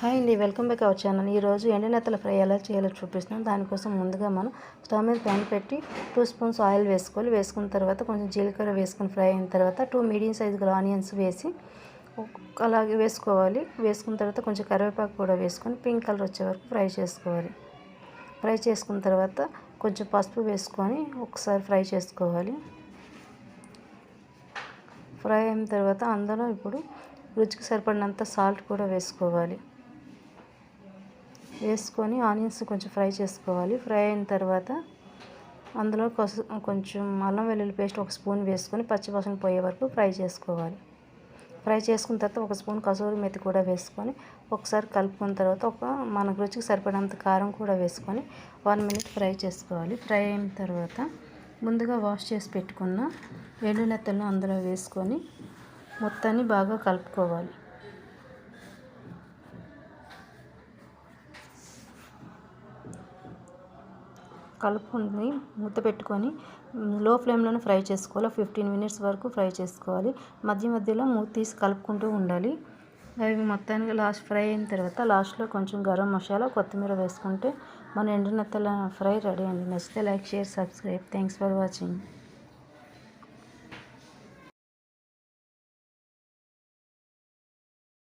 Hi అండి, welcome back our channel. ఈరోజు ఎండినెత్తల fry ఎలా చేయాలో చూపిస్తున్నాను. దానికోసం ముందుగా మనం స్టవ్ మీద ప్యాన్ పెట్టి 2 స్పూన్స్ ఆయిల్ వేసుకోవాలి. వేసుకున్న తర్వాత కొంచెం జీలకర్ర వేసుకొని ఫ్రై అయిన తర్వాత 2 మీడియం సైజు ఆనియన్స్ వేసి అలాగే వేసుకోవాలి. వేసుకున్న తర్వాత కొంచెం కరివేపాకు కూడా వేసుకొని పింక్ కలర్ వచ్చే వరకు ఫ్రై చేసుకోవాలి. ఫ్రై చేసుకున్న తర్వాత కొంచెం పసుపు వేసుకొని ఒకసారి ఫ్రై చేసుకోవాలి. ఫ్రై అయిన తర్వాత అందులో ఇప్పుడు రుచికి సరిపడినంత సాల్ట్ కూడా వేసుకోవాలి. వేసుకొని ఆనియన్స్ కొంచెం ఫ్రై చేసుకోవాలి. ఫ్రై అయిన తర్వాత అందులో కొంచెం అల్లం వెల్లుల్లి పేస్ట్ 1 స్పూన్ వేసుకొని పచ్చివాసన పోయే వరకు ఫ్రై చేసుకోవాలి. ఫ్రై చేసుకున్న తర్వాత 1 స్పూన్ కసూరి మెతి కూడా వేసుకొని ఒకసారి కలుపుకున్న తర్వాత మనకు రుచికి సరిపడినంత కారం కూడా వేసుకొని 1 మినిట్ ఫ్రై చేసుకోవాలి. ఫ్రై అయిన తర్వాత ముందుగా వాష్ చేసి పెట్టుకున్న ఎండునెత్తలను అందులో వేసుకొని మొత్తాన్ని బాగా కలుపుకోవాలి. కలుపుకొని మూత పెట్టుకొని లో ఫ్లేమ్లోనే ఫ్రై చేసుకోవాలి. 15 మినిట్స్ వరకు ఫ్రై చేసుకోవాలి. మధ్య మధ్యలో మూత తీసి కలుపుకుంటూ ఉండాలి. అవి మొత్తానికి లాస్ట్ ఫ్రై అయిన తర్వాత లాస్ట్లో కొంచెం గరం మసాలా, కొత్తిమీర వేసుకుంటే మన ఎండునెత్తల ఫ్రై రెడీ అండి. నచ్చితే like, share, subscribe. Thanks for watching.